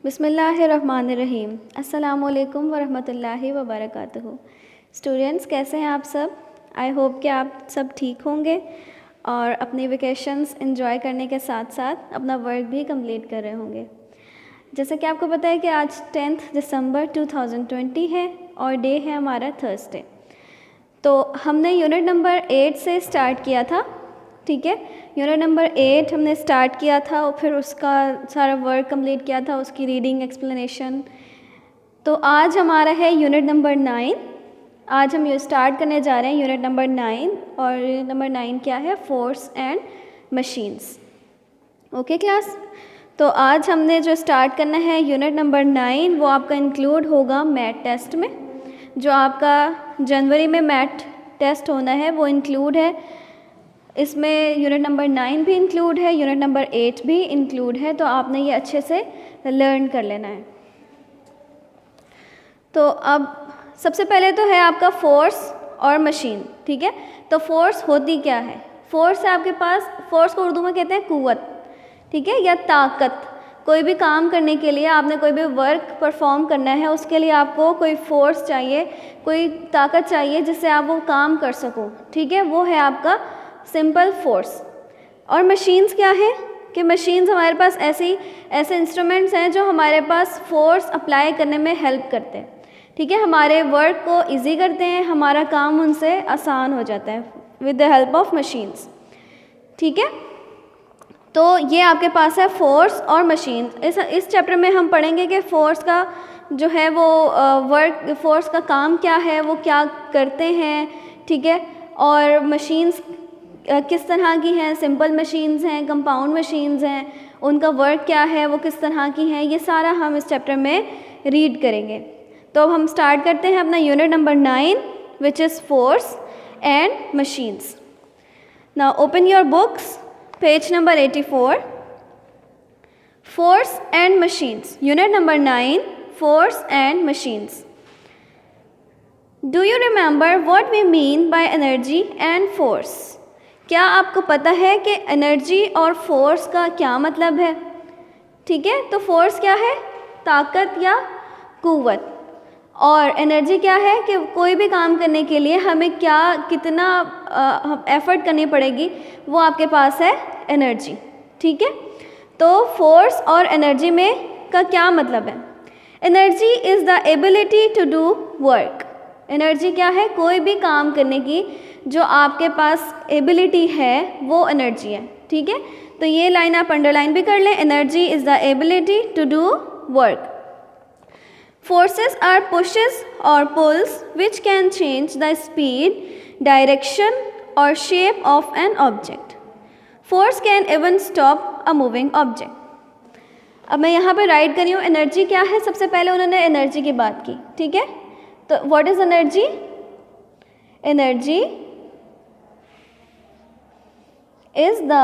बिस्मिल्लाहिर्रहमानिर्रहीम। अस्सलामुअलैकुम वरहमतुल्लाहि वबरकातुहू। स्टूडेंट्स, कैसे हैं आप सब? आई होप कि आप सब ठीक होंगे और अपनी वेकेशंस एंजॉय करने के साथ साथ अपना वर्क भी कंप्लीट कर रहे होंगे। जैसा कि आपको पता है कि आज 10 दिसंबर 2020 है और डे है हमारा थर्सडे। तो हमने यूनिट नंबर 8 से स्टार्ट किया था, ठीक है। यूनिट नंबर 8 हमने स्टार्ट किया था और फिर उसका सारा वर्क कंप्लीट किया था, उसकी रीडिंग एक्सप्लेनेशन। तो आज हमारा है यूनिट नंबर 9। आज हम ये स्टार्ट करने जा रहे हैं यूनिट नंबर 9। और यूनिट नंबर 9 क्या है? Force and machines. Okay class, तो आज हमने जो स्टार्ट करना है यूनिट नंबर 9 वो आपका इंक्लूड होगा मैथ टेस्ट में। जो आपका जनवरी में मैथ टेस्ट होना है वो इंक्लूड है इसमें। यूनिट नंबर 9 भी इंक्लूड है, यूनिट नंबर 8 भी इंक्लूड है। तो आपने ये अच्छे से लर्न कर लेना है। तो अब सबसे पहले तो है आपका फोर्स और मशीन, ठीक है। तो फोर्स होती क्या है? फोर्स है आपके पास, फोर्स को उर्दू में कहते हैं कुव्वत, ठीक है, या ताकत। कोई भी काम करने के लिए, आपने कोई भी वर्क परफॉर्म करना है, उसके लिए आपको कोई फोर्स चाहिए, कोई ताकत चाहिए जिससे आप वो काम कर सको, ठीक है। वो है आपका सिंपल फोर्स। और मशीन्स क्या है कि मशीन्स हमारे पास ऐसे इंस्ट्रूमेंट्स हैं जो हमारे पास फोर्स अप्लाई करने में हेल्प करते हैं, ठीक है। हमारे वर्क को इजी करते हैं, हमारा काम उनसे आसान हो जाता है with the help of machines, ठीक है। तो ये आपके पास है फोर्स और मशीन्स। इस चैप्टर में हम पढ़ेंगे कि फोर्स का जो है वो फोर्स का काम क्या है, वो क्या करते हैं, ठीक है। और मशीन्स किस तरह की हैं, सिंपल मशीन्स हैं, कंपाउंड मशीन्स हैं, उनका वर्क क्या है, वो किस तरह की हैं, ये सारा हम इस चैप्टर में रीड करेंगे। तो अब हम स्टार्ट करते हैं अपना unit number 9 which is force and machines. Now open your books, page number 84। Force and machines, unit number 9, force and machines. Do you remember what we mean by energy and force? क्या आपको पता है कि energy और force का क्या मतलब है? ठीक है, तो फोर्स क्या है? ताकत या कुव्वत। और एनर्जी क्या है कि कोई भी काम करने के लिए हमें कितना एफर्ट करनी पड़ेगी, वो आपके पास है एनर्जी, ठीक है। तो फोर्स और एनर्जी में का क्या मतलब है? Energy is the ability to do work. Energy क्या है? कोई भी काम करने की जो आपके पास एबिलिटी है वो एनर्जी है, ठीक है। तो ये लाइन आप अंडरलाइन भी कर लें, energy is the ability to do work. Forces are pushes or pulls which can change the speed, direction or shape of an object. Force can even stop a moving object. अब मैं यहाँ पे right कर रही हूँ energy क्या है। सबसे पहले उन्होंने एनर्जी की बात की, ठीक है। तो what is energy? Energy is the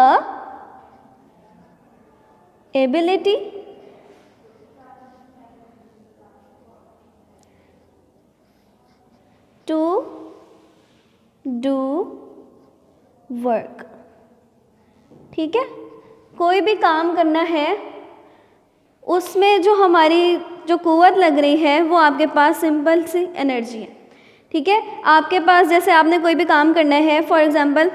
ability to do work, ठीक है। कोई भी काम करना है उसमें जो हमारी जो कुव्वत लग रही है वो आपके पास सिंपल सी एनर्जी है, ठीक है। आपके पास जैसे आपने कोई भी काम करना है, फॉर एग्जांपल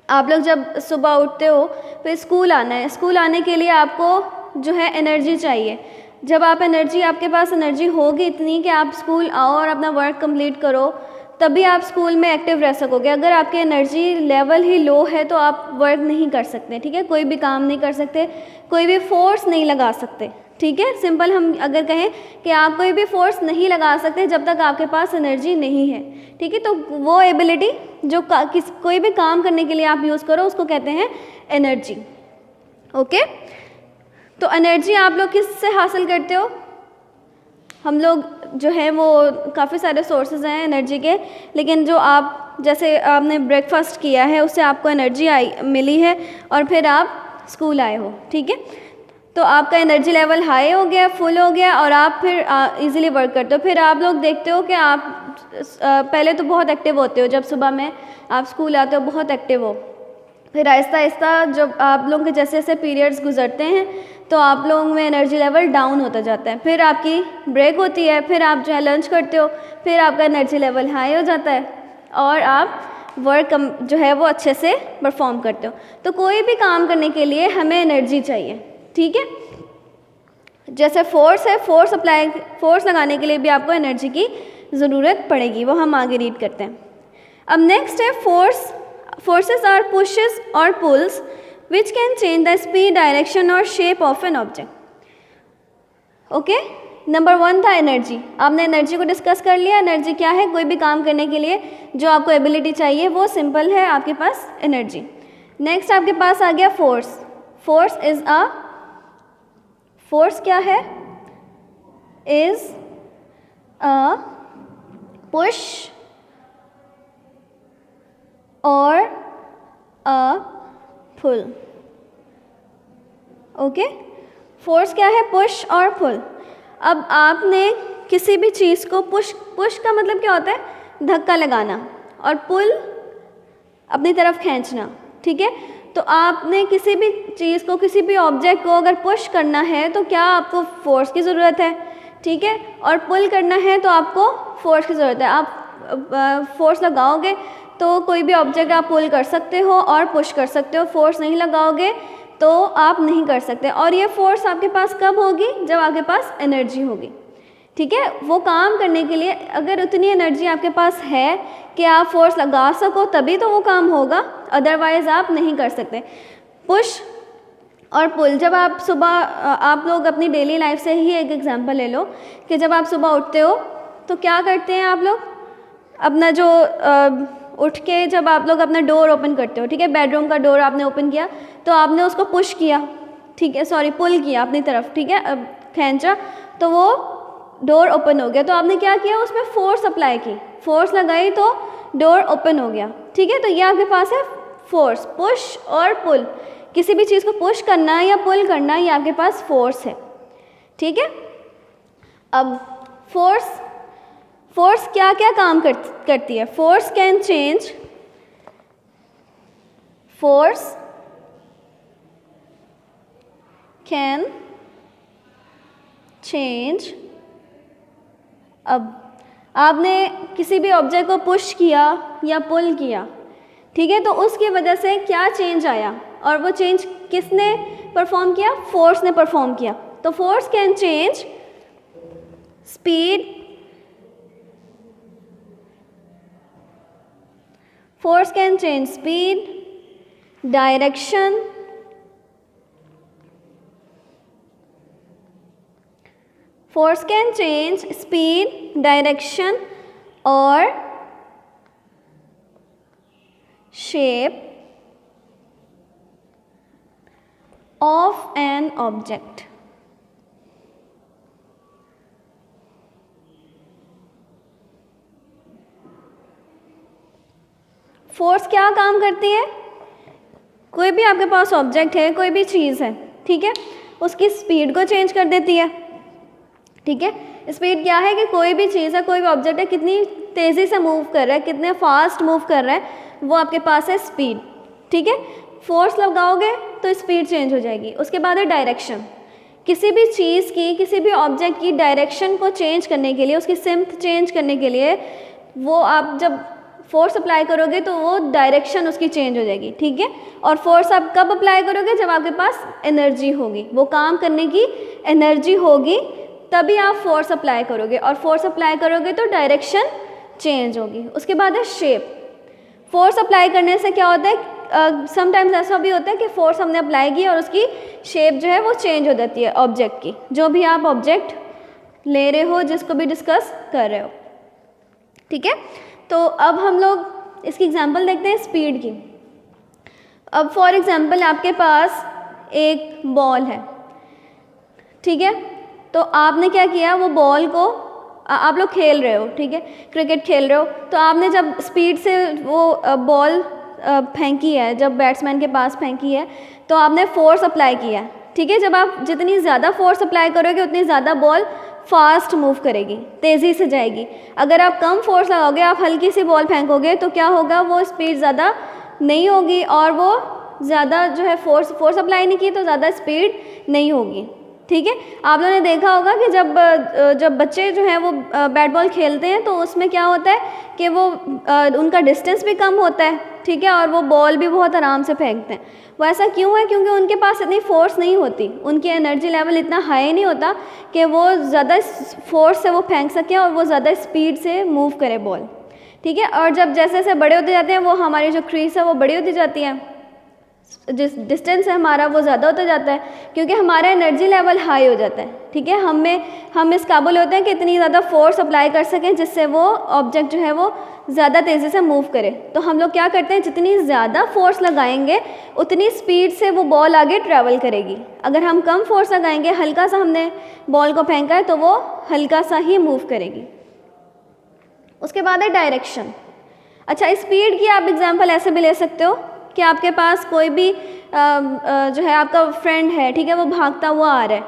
आप लोग जब सुबह उठते हो फिर स्कूल आना है, स्कूल आने के लिए आपको जो है एनर्जी चाहिए। जब आपके पास एनर्जी होगी इतनी कि आप स्कूल आओ और अपना वर्क कंप्लीट करो, तभी आप स्कूल में एक्टिव रह सकोगे। अगर आपकी एनर्जी लेवल ही लो है तो आप वर्क नहीं कर सकते, ठीक है। कोई भी काम नहीं कर सकते, कोई भी फोर्स नहीं लगा सकते, ठीक है। सिंपल हम अगर कहें कि आप कोई भी फोर्स नहीं लगा सकते जब तक आपके पास एनर्जी नहीं है, ठीक है। तो वो एबिलिटी जो कोई भी काम करने के लिए आप यूज़ करो उसको कहते हैं एनर्जी, ओके। तो एनर्जी आप लोग किससे हासिल करते हो? हम लोग जो है वो काफ़ी सारे सोर्सेज हैं एनर्जी के, लेकिन जो आप जैसे आपने ब्रेकफास्ट किया है उससे आपको एनर्जी मिली है और फिर आप स्कूल आए हो, ठीक है। तो आपका एनर्जी लेवल हाई हो गया, फुल हो गया और आप फिर इजीली वर्क करते हो। फिर आप लोग देखते हो कि आप पहले तो बहुत एक्टिव होते हो, जब सुबह में आप स्कूल आते हो बहुत एक्टिव हो, फिर आहिस्ता आहिस्ता जब आप लोगों के जैसे जैसे पीरियड्स गुजरते हैं तो आप लोगों में एनर्जी लेवल डाउन होता जाता है, फिर आपकी ब्रेक होती है, फिर आप जो है लंच करते हो, फिर आपका एनर्जी लेवल हाई हो जाता है और आप वर्क जो है वो अच्छे से परफॉर्म करते हो। तो कोई भी काम करने के लिए हमें एनर्जी चाहिए, ठीक है। जैसे फोर्स है, फोर्स लगाने के लिए भी आपको एनर्जी की ज़रूरत पड़ेगी, वो हम आगे रीड करते हैं। अब नेक्स्ट है फोर्सेस आर पुशेस और pulls which can change the speed, direction और shape of an object. Okay, number 1 था एनर्जी। आपने एनर्जी को डिस्कस कर लिया। एनर्जी क्या है? कोई भी काम करने के लिए जो आपको एबिलिटी चाहिए वो सिंपल है आपके पास एनर्जी। नेक्स्ट आपके पास आ गया फोर्स। फोर्स क्या है? इज अ पुश और अ पुल। ओके, फोर्स क्या है? पुश और पुल। अब आपने किसी भी चीज़ को पुश का मतलब क्या होता है? धक्का लगाना, और पुल अपनी तरफ खींचना, ठीक है। तो आपने किसी भी चीज़ को, किसी भी ऑब्जेक्ट को अगर पुश करना है तो क्या आपको फोर्स की ज़रूरत है, ठीक है, और पुल करना है तो आपको फोर्स की ज़रूरत है। आप फोर्स लगाओगे तो कोई भी ऑब्जेक्ट आप पुल कर सकते हो और पुश कर सकते हो। फोर्स नहीं लगाओगे तो आप नहीं कर सकते। और ये फोर्स आपके पास कब होगी? जब आपके पास एनर्जी होगी, ठीक है। वो काम करने के लिए अगर उतनी एनर्जी आपके पास है कि आप फोर्स लगा सको तभी तो वो काम होगा, अदरवाइज़ आप नहीं कर सकते। पुश और पुल, जब आप सुबह, आप लोग अपनी डेली लाइफ से ही एक एग्जांपल ले लो कि जब आप सुबह उठते हो तो क्या करते हैं आप लोग? अपना जो उठ के जब आप लोग अपना डोर ओपन करते हो, ठीक है, बेडरूम का डोर आपने ओपन किया तो आपने उसको पुश किया, ठीक है, सॉरी पुल किया अपनी तरफ, ठीक है, खींचा तो वो डोर ओपन हो गया। तो आपने क्या किया? उसमें फोर्स अप्लाई की, फोर्स लगाई तो डोर ओपन हो गया, ठीक है। तो ये आपके पास है फोर्स, पुश और पुल। किसी भी चीज़ को पुश करना या पुल करना, ये आपके पास फोर्स है, ठीक है। अब फोर्स क्या क्या काम करती है? फोर्स कैन चेंज अब आपने किसी भी ऑब्जेक्ट को पुश किया या पुल किया, ठीक है, तो उसकी वजह से क्या चेंज आया, और वो चेंज किसने परफॉर्म किया? फोर्स ने परफॉर्म किया। तो force can change speed, direction, और shape of an object। Force क्या काम करती है? कोई भी आपके पास ऑब्जेक्ट है, कोई भी चीज़ है, ठीक है, उसकी स्पीड को चेंज कर देती है, ठीक है। स्पीड क्या है? कि कोई भी चीज़ है, कोई भी ऑब्जेक्ट है, कितनी तेज़ी से मूव कर रहा है, कितने फास्ट मूव कर रहा है, वो आपके पास है स्पीड, ठीक है। फोर्स लगाओगे तो स्पीड चेंज हो जाएगी। उसके बाद है डायरेक्शन। किसी भी चीज़ की, किसी भी ऑब्जेक्ट की डायरेक्शन को चेंज करने के लिए, उसकी सिम्थ चेंज करने के लिए, वो आप जब फोर्स अप्लाई करोगे तो वो डायरेक्शन उसकी चेंज हो जाएगी, ठीक है। और फोर्स आप कब अप्लाई करोगे? जब आपके पास एनर्जी होगी, वो काम करने की एनर्जी होगी, तभी आप फोर्स अप्लाई करोगे, और फोर्स अप्लाई करोगे तो डायरेक्शन चेंज होगी। उसके बाद है शेप। फोर्स अप्लाई करने से क्या होता है? समटाइम्स ऐसा भी होता है कि फोर्स हमने अप्लाई की और उसकी शेप जो है वो चेंज हो जाती है ऑब्जेक्ट की, जो भी आप ऑब्जेक्ट ले रहे हो, जिसको भी डिस्कस कर रहे हो, ठीक है। तो अब हम लोग इसकी एग्जांपल देखते हैं स्पीड की। अब फॉर एग्जांपल आपके पास एक बॉल है, ठीक है, तो आपने क्या किया? वो बॉल को आप लोग खेल रहे हो, ठीक है, क्रिकेट खेल रहे हो, तो आपने जब स्पीड से वो बॉल फेंकी है, जब बैट्समैन के पास फेंकी है, तो आपने फोर्स अप्लाई किया, ठीक है। जब आप जितनी ज़्यादा फोर्स अप्लाई करोगे उतनी ज़्यादा बॉल फास्ट मूव करेगी, तेज़ी से जाएगी। अगर आप कम फोर्स लगाओगे, आप हल्की सी बॉल फेंकोगे, तो क्या होगा? वो स्पीड ज़्यादा नहीं होगी और वो ज़्यादा जो है फोर्स अप्लाई नहीं की तो ज़्यादा स्पीड नहीं होगी। ठीक है, आप लोगों ने देखा होगा कि जब बच्चे जो हैं वो बैट बॉल खेलते हैं तो उसमें क्या होता है कि वो उनका डिस्टेंस भी कम होता है, ठीक है, और वो बॉल भी बहुत आराम से फेंकते हैं। वो ऐसा क्यों है? क्योंकि उनके पास इतनी फोर्स नहीं होती, उनकी एनर्जी लेवल इतना हाई नहीं होता कि वो ज़्यादा फोर्स से वो फेंक सकें और वो ज़्यादा स्पीड से मूव करे बॉल। ठीक है, और जब जैसे जैसे बड़े होते जाते हैं वो हमारी जो क्रीज है वो बड़ी होती जाती है, जिस डिस्टेंस है हमारा वो ज़्यादा होता जाता है, क्योंकि हमारा एनर्जी लेवल हाई हो जाता है। ठीक है, हम इस काबिल होते हैं कि इतनी ज़्यादा फोर्स अप्लाई कर सकें जिससे वो ऑब्जेक्ट जो है वो ज़्यादा तेज़ी से मूव करे। तो हम लोग क्या करते हैं, जितनी ज़्यादा फोर्स लगाएंगे उतनी स्पीड से वो बॉल आगे ट्रैवल करेगी। अगर हम कम फोर्स लगाएंगे, हल्का सा हमने बॉल को फेंका है तो वो हल्का सा ही मूव करेगी। उसके बाद है डायरेक्शन। अच्छा, स्पीड की आप एग्जांपल ऐसे भी ले सकते हो कि आपके पास कोई भी जो है आपका फ्रेंड है, ठीक है, वो भागता हुआ आ रहा है,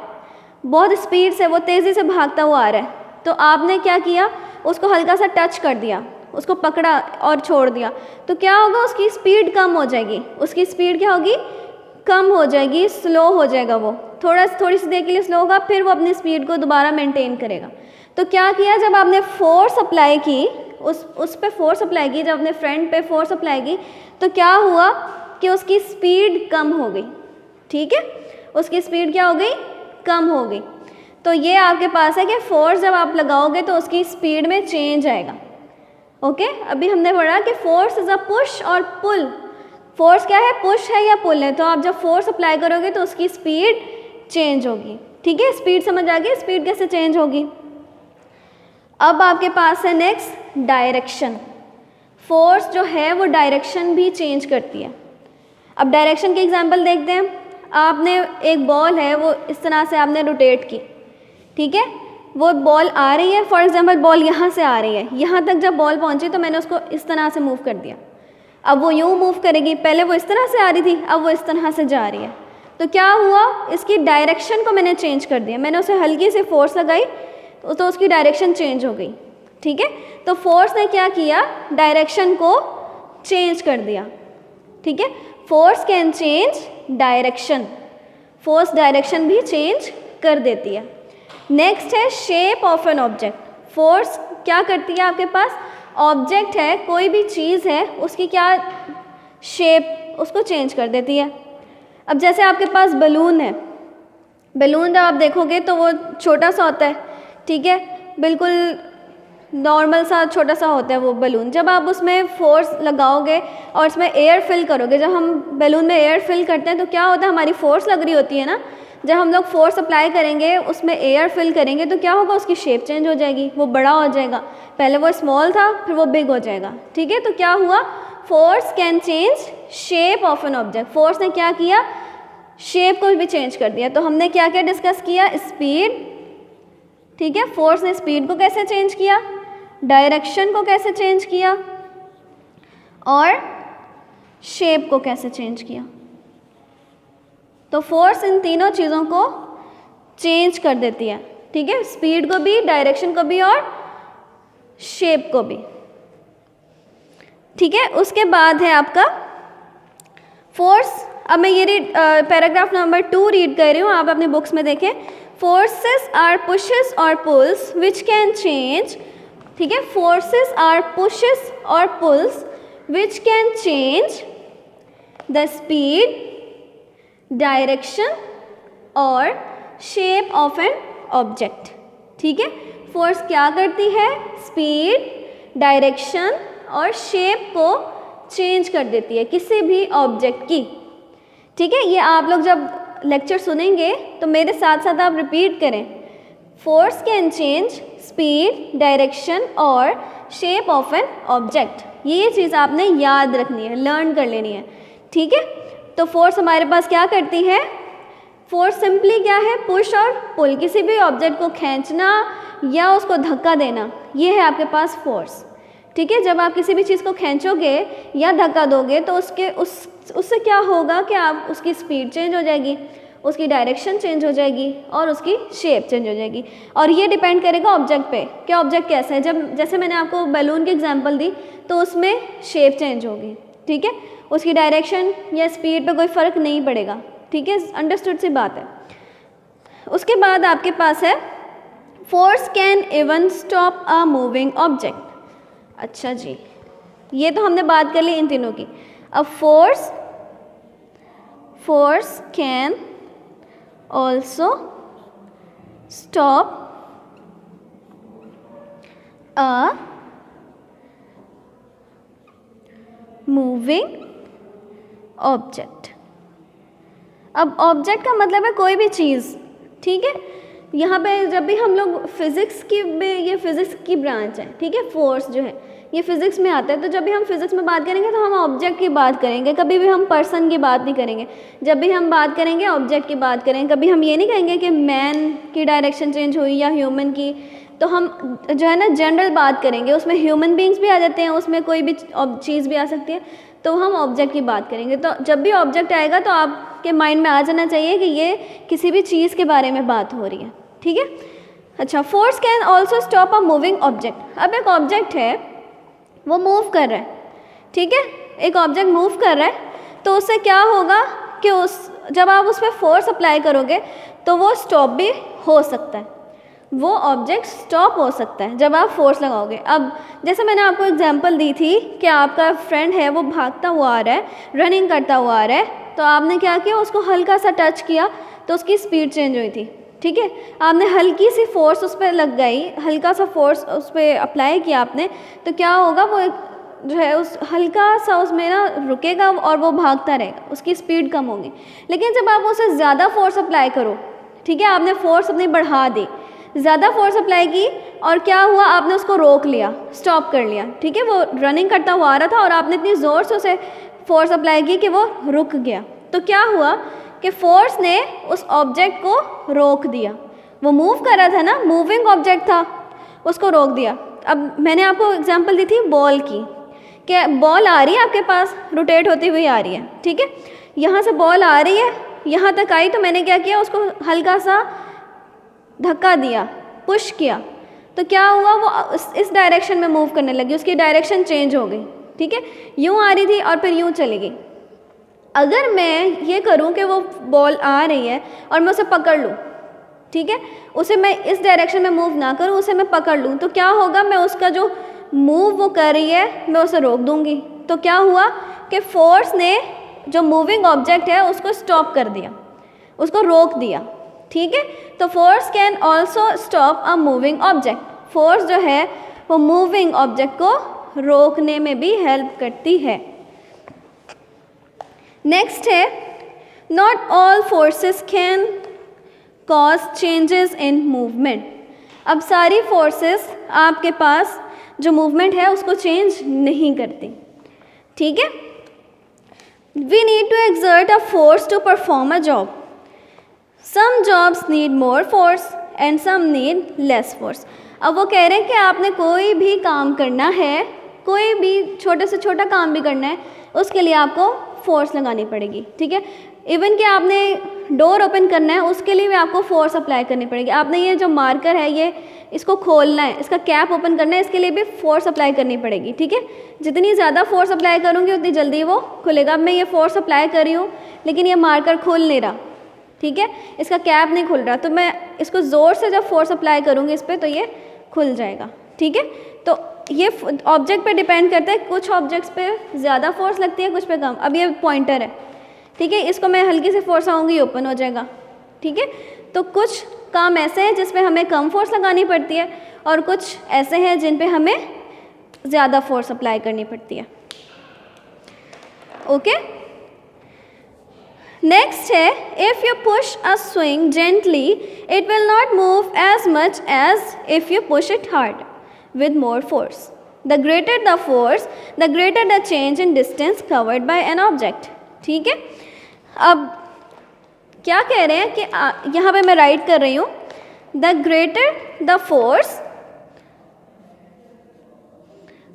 बहुत स्पीड से, वो तेज़ी से भागता हुआ आ रहा है, तो आपने क्या किया, उसको हल्का सा टच कर दिया, उसको पकड़ा और छोड़ दिया, तो क्या होगा, उसकी स्पीड कम हो जाएगी। उसकी स्पीड क्या होगी, कम हो जाएगी, स्लो हो जाएगा। वो थोड़ी सी देर के लिए स्लो होगा, फिर वो अपनी स्पीड को दोबारा मेंटेन करेगा। तो क्या किया, जब आपने फोर्स अप्लाई की, उस पे फोर्स अप्लाई की, जब अपने फ्रेंड पे फोर्स अप्लाई की, तो क्या हुआ कि उसकी स्पीड कम हो गई। ठीक है, उसकी स्पीड क्या हो गई, कम हो गई। तो ये आपके पास है कि फोर्स जब आप लगाओगे तो उसकी स्पीड में चेंज आएगा। ओके, अभी हमने पढ़ा कि फोर्स इज अ पुश और पुल। फोर्स क्या है, पुश है या पुल है। तो आप जब फोर्स अप्लाई करोगे तो उसकी स्पीड चेंज होगी। ठीक है, स्पीड समझ आ गई, स्पीड कैसे चेंज होगी। अब आपके पास है नेक्स्ट डायरेक्शन। फोर्स जो है वो डायरेक्शन भी चेंज करती है। अब डायरेक्शन के एग्जांपल देखते हैं। आपने एक बॉल है वो इस तरह से आपने रोटेट की, ठीक है, वो बॉल आ रही है, फॉर एग्जांपल बॉल यहाँ से आ रही है, यहाँ तक जब बॉल पहुँची तो मैंने उसको इस तरह से मूव कर दिया। अब वो यूँ मूव करेगी, पहले वो इस तरह से आ रही थी, अब वो इस तरह से जा रही है। तो क्या हुआ, इसकी डायरेक्शन को मैंने चेंज कर दिया, मैंने उसे हल्की से फोर्स लगाई तो उसकी डायरेक्शन चेंज हो गई। ठीक है, तो फोर्स ने क्या किया, डायरेक्शन को चेंज कर दिया। ठीक है, force can change direction, force direction भी चेंज कर देती है। नेक्स्ट है shape of an object. Force क्या करती है, आपके पास ऑब्जेक्ट है, कोई भी चीज़ है, उसकी क्या शेप, उसको चेंज कर देती है। अब जैसे आपके पास बलून है, बलून जब आप देखोगे तो वो छोटा सा होता है, ठीक है, बिल्कुल नॉर्मल सा छोटा सा होता है वो बलून। जब आप उसमें फोर्स लगाओगे और उसमें एयर फिल करोगे, जब हम बलून में एयर फिल करते हैं तो क्या होता है, हमारी फोर्स लग रही होती है ना, जब हम लोग फोर्स अप्लाई करेंगे, उसमें एयर फिल करेंगे तो क्या होगा, उसकी शेप चेंज हो जाएगी, वो बड़ा हो जाएगा। पहले वो स्मॉल था, फिर वो बिग हो जाएगा। ठीक है, तो क्या हुआ, force can change shape of an object. Force ने क्या किया, शेप को भी चेंज कर दिया। तो हमने क्या क्या डिस्कस किया, स्पीड, ठीक है, फोर्स ने स्पीड को कैसे चेंज किया, डायरेक्शन को कैसे चेंज किया, और शेप को कैसे चेंज किया। तो फोर्स इन तीनों चीज़ों को चेंज कर देती है। ठीक है, स्पीड को भी, डायरेक्शन को भी और शेप को भी। ठीक है, उसके बाद है आपका फोर्स। अब मैं ये पैराग्राफ नंबर 2 रीड कर रही हूँ, आप अपने बुक्स में देखें। फोर्सेस आर पुशेस और पुल्स विच कैन चेंज, ठीक है, फोर्सेस आर पुशेस और pulls which can change the speed, direction और शेप ऑफ एन ऑब्जेक्ट। ठीक है, फोर्स क्या करती है, स्पीड, डायरेक्शन और शेप को चेंज कर देती है किसी भी ऑब्जेक्ट की। ठीक है, ये आप लोग जब लेक्चर सुनेंगे तो मेरे साथ साथ आप रिपीट करें। Force can change speed, direction और शेप ऑफ एन ऑब्जेक्ट। ये चीज़ आपने याद रखनी है, लर्न कर लेनी है। ठीक है, तो फोर्स हमारे पास क्या करती है, फोर्स सिंपली क्या है, पुश और पुल, किसी भी ऑब्जेक्ट को खींचना या उसको धक्का देना, ये है आपके पास फोर्स। ठीक है, जब आप किसी भी चीज़ को खींचोगे या धक्का दोगे तो उससे क्या होगा कि आप उसकी स्पीड चेंज हो जाएगी, उसकी डायरेक्शन चेंज हो जाएगी और उसकी शेप चेंज हो जाएगी। और ये डिपेंड करेगा ऑब्जेक्ट पे कि ऑब्जेक्ट कैसा है। जैसे मैंने आपको बैलून की एग्जांपल दी तो उसमें शेप चेंज होगी, ठीक है, उसकी डायरेक्शन या स्पीड पे कोई फ़र्क नहीं पड़ेगा, ठीक है, अंडरस्टूड सी बात है। उसके बाद आपके पास है force can even stop a moving object. अच्छा जी, ये तो हमने बात कर ली इन तीनों की। अब force can also stop a moving object. अब ऑब्जेक्ट का मतलब है कोई भी चीज़, ठीक है। यहाँ पे जब भी हम लोग फिज़िक्स की में, ये फिज़िक्स की ब्रांच है, ठीक है, फोर्स जो है ये फिज़िक्स में आता है। तो जब भी हम फिज़िक्स में बात करेंगे तो हम ऑब्जेक्ट की बात करेंगे, कभी भी हम पर्सन की बात नहीं करेंगे। जब भी हम बात करेंगे ऑब्जेक्ट की बात करेंगे। कभी हम ये नहीं कहेंगे कि मैन की डायरेक्शन चेंज हुई या ह्यूमन की, तो हम जो है ना जनरल बात करेंगे, उसमें ह्यूमन बींग्स भी आ जाते हैं, उसमें कोई भी चीज़ भी आ सकती है, तो हम ऑब्जेक्ट की बात करेंगे। तो जब भी ऑब्जेक्ट आएगा तो आपके माइंड में आ जाना चाहिए कि ये किसी भी चीज़ के बारे में बात हो रही है, ठीक है। अच्छा, force can also stop a moving object. अब एक ऑब्जेक्ट है वो मूव कर रहा है, ठीक है, एक ऑब्जेक्ट मूव कर रहा है, तो उससे क्या होगा कि जब आप उस पर फोर्स अप्लाई करोगे तो वो स्टॉप भी हो सकता है, वो ऑब्जेक्ट स्टॉप हो सकता है जब आप फोर्स लगाओगे। अब जैसे मैंने आपको एग्जांपल दी थी कि आपका फ्रेंड है वो भागता हुआ आ रहा है, रनिंग करता हुआ आ रहा है, तो आपने क्या किया, उसको हल्का सा टच किया तो उसकी स्पीड चेंज हुई थी, ठीक है। आपने हल्की सी फोर्स उस पर लग गई, हल्का सा फोर्स उस पर अप्लाई किया आपने, तो क्या होगा, वो जो है उस हल्का सा उसमें ना रुकेगा और वो भागता रहेगा, उसकी स्पीड कम होगी। लेकिन जब आप उसे ज़्यादा फोर्स अप्लाई करो, ठीक है, आपने फोर्स अपनी बढ़ा दी, ज़्यादा फोर्स अप्लाई की, और क्या हुआ, आपने उसको रोक लिया, स्टॉप कर लिया, ठीक है, वो रनिंग करता हुआ आ रहा था और आपने इतनी ज़ोर से उसे फोर्स अप्लाई की कि वो रुक गया। तो क्या हुआ कि फोर्स ने उस ऑब्जेक्ट को रोक दिया, वो मूव कर रहा था ना, मूविंग ऑब्जेक्ट था, उसको रोक दिया। अब मैंने आपको एग्जांपल दी थी बॉल की, कि बॉल आ रही है आपके पास, रोटेट होती हुई आ रही है, ठीक है, यहाँ से बॉल आ रही है, यहाँ तक आई, तो मैंने क्या किया, उसको हल्का सा धक्का दिया, पुश किया, तो क्या हुआ, वो इस डायरेक्शन में मूव करने लगी, उसकी डायरेक्शन चेंज हो गई, ठीक है, यूँ आ रही थी और फिर यूँ चली गई। अगर मैं ये करूं कि वो बॉल आ रही है और मैं उसे पकड़ लूं, ठीक है, उसे मैं इस डायरेक्शन में मूव ना करूं, उसे मैं पकड़ लूं, तो क्या होगा, मैं उसका जो मूव वो कर रही है मैं उसे रोक दूंगी। तो क्या हुआ कि फोर्स ने जो मूविंग ऑब्जेक्ट है उसको स्टॉप कर दिया, उसको रोक दिया, ठीक है। तो force can also stop a moving object. Force जो है वो मूविंग ऑब्जेक्ट को रोकने में भी हेल्प करती है। नेक्स्ट है, not all forces can cause changes in movement. अब सारी फोर्सेस आपके पास जो मूवमेंट है उसको चेंज नहीं करती, ठीक है। We need to exert a force to perform a job. Some jobs need more force and some need less force. अब वो कह रहे हैं कि आपने कोई भी काम करना है, कोई भी छोटे से छोटा काम भी करना है, उसके लिए आपको फोर्स लगानी पड़ेगी, ठीक है। इवन कि आपने डोर ओपन करना है, उसके लिए भी आपको फोर्स अप्लाई करनी पड़ेगी। आपने ये जो मार्कर है, ये इसको खोलना है, इसका कैप ओपन करना है, इसके लिए भी फोर्स अप्लाई करनी पड़ेगी, ठीक है। जितनी ज़्यादा फोर्स अप्लाई करूँगी उतनी जल्दी वो खुलेगा। अब मैं ये फोर्स अप्लाई कर रही हूँ लेकिन ये मार्कर खुल नहीं रहा, ठीक है, इसका कैप नहीं खुल रहा, तो मैं इसको ज़ोर से जब फोर्स अप्लाई करूँगी इस पर तो ये खुल जाएगा, ठीक है। तो ये ऑब्जेक्ट पे डिपेंड करता है, कुछ ऑब्जेक्ट्स पे ज़्यादा फोर्स लगती है, कुछ पे कम। अब ये पॉइंटर है, ठीक है, इसको मैं हल्की से फोर्स आऊँगी ओपन हो जाएगा, ठीक है। तो कुछ काम ऐसे हैं जिस पे हमें कम फोर्स लगानी पड़ती है और कुछ ऐसे हैं जिन पे हमें ज़्यादा फोर्स अप्लाई करनी पड़ती है, ओके। नेक्स्ट है, if you push a swing gently it will not move as much as if you push it hard with more force. The greater the force, the greater the change in distance covered by an object. ठीक है, अब क्या कह रहे हैं कि यहाँ पे मैं राइट कर रही हूँ, the greater the force,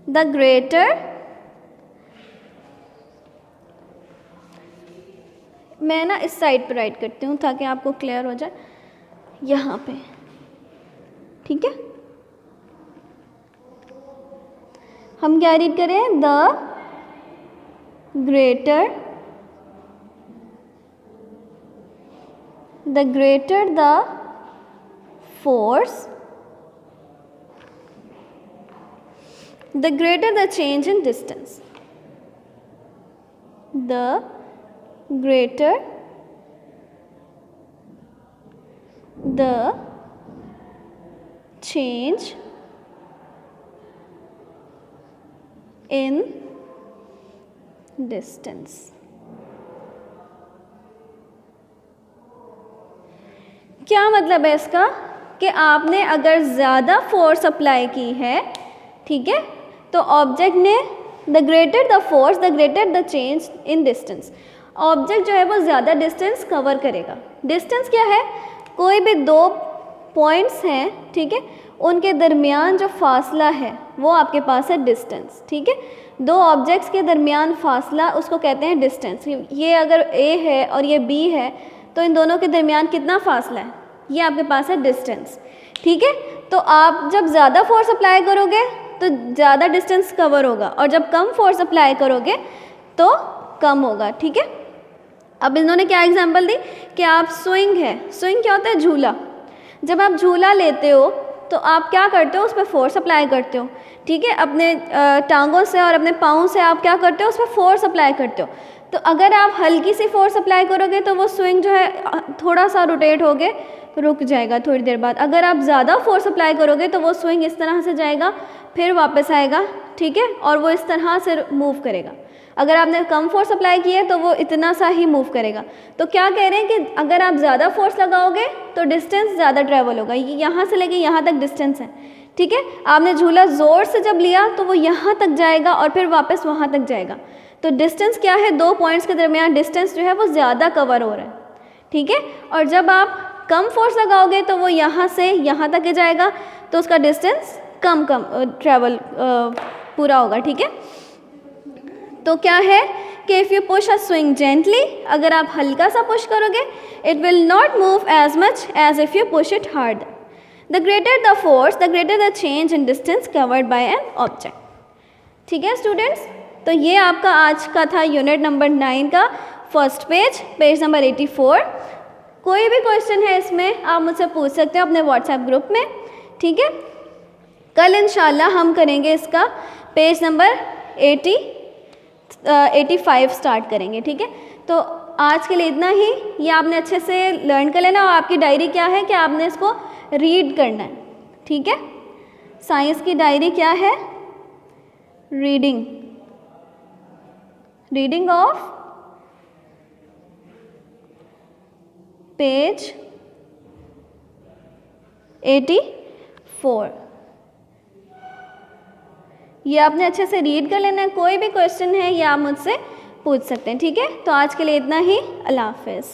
the greater, मैं ना इस साइड पे राइट करती हूँ ताकि आपको क्लियर हो जाए, यहाँ पे, ठीक है। हम क्या रीड करें, greater the force, the greater the change in distance. The greater the change in distance. क्या मतलब है इसका कि आपने अगर ज़्यादा फोर्स अप्लाई की है, ठीक है, तो ऑब्जेक्ट ने the greater the force the greater the change in distance, object जो है वो ज़्यादा डिस्टेंस कवर करेगा। डिस्टेंस क्या है? कोई भी दो पॉइंट्स हैं, ठीक है, उनके दरमियान जो फासला है वो आपके पास है डिस्टेंस, ठीक है। दो ऑब्जेक्ट्स के दरमियान फासला उसको कहते हैं डिस्टेंस। ये अगर ए है और ये बी है तो इन दोनों के दरमियान कितना फासला है? ये आपके पास है डिस्टेंस, ठीक है। तो आप जब ज़्यादा फोर्स अप्लाई करोगे तो ज़्यादा डिस्टेंस कवर होगा और जब कम फोर्स अप्लाई करोगे तो कम होगा, ठीक है। अब इन्होंने क्या एग्जांपल दी कि आप स्विंग है, स्विंग क्या होता है? झूला। जब आप झूला लेते हो तो आप क्या करते हो? उस पर फोर्स अप्लाई करते हो, ठीक है, अपने टांगों से और अपने पाँव से आप क्या करते हो? उस पर फोर्स अप्लाई करते हो। तो अगर आप हल्की सी फोर्स अप्लाई करोगे तो वो स्विंग जो है थोड़ा सा रोटेट होके रुक जाएगा थोड़ी देर बाद। अगर आप ज़्यादा फोर्स अप्लाई करोगे तो वो स्विंग इस तरह से जाएगा, फिर वापस आएगा, ठीक है, और वो इस तरह से मूव करेगा। अगर आपने कम फोर्स अप्लाई की है तो वो इतना सा ही मूव करेगा। तो क्या कह रहे हैं कि अगर आप ज़्यादा फोर्स लगाओगे तो डिस्टेंस ज़्यादा ट्रैवल होगा। ये यहाँ से लेके यहाँ तक डिस्टेंस है, ठीक है। आपने झूला ज़ोर से जब लिया तो वो यहाँ तक जाएगा और फिर वापस वहाँ तक जाएगा। तो डिस्टेंस क्या है? दो पॉइंट्स के दरमियान डिस्टेंस जो है वो ज़्यादा कवर हो रहा है, ठीक है। और जब आप कम फोर्स लगाओगे तो वो यहाँ से यहाँ तक जाएगा, तो उसका डिस्टेंस कम ट्रैवल पूरा होगा, ठीक है। तो क्या है कि if you push a swing gently, अगर आप हल्का सा पुश करोगे, it will not move as much as if you push it hard. The greater the force the greater the change in distance covered by an object, ठीक है students. तो ये आपका आज का था यूनिट नंबर 9 का फर्स्ट पेज, पेज नंबर 84। कोई भी क्वेश्चन है इसमें आप मुझसे पूछ सकते हो अपने व्हाट्सएप ग्रुप में, ठीक है। कल इंशाल्लाह हम करेंगे इसका पेज नंबर 85 स्टार्ट करेंगे, ठीक है। तो आज के लिए इतना ही। ये आपने अच्छे से लर्न कर लेना और आपकी डायरी क्या है कि आपने इसको रीड करना है, ठीक है। साइंस की डायरी क्या है? Reading of page 84। ये आपने अच्छे से रीड कर लेना है। कोई भी क्वेश्चन है ये आप मुझसे पूछ सकते हैं, ठीक है। तो आज के लिए इतना ही। अल्लाह हाफ़िज़।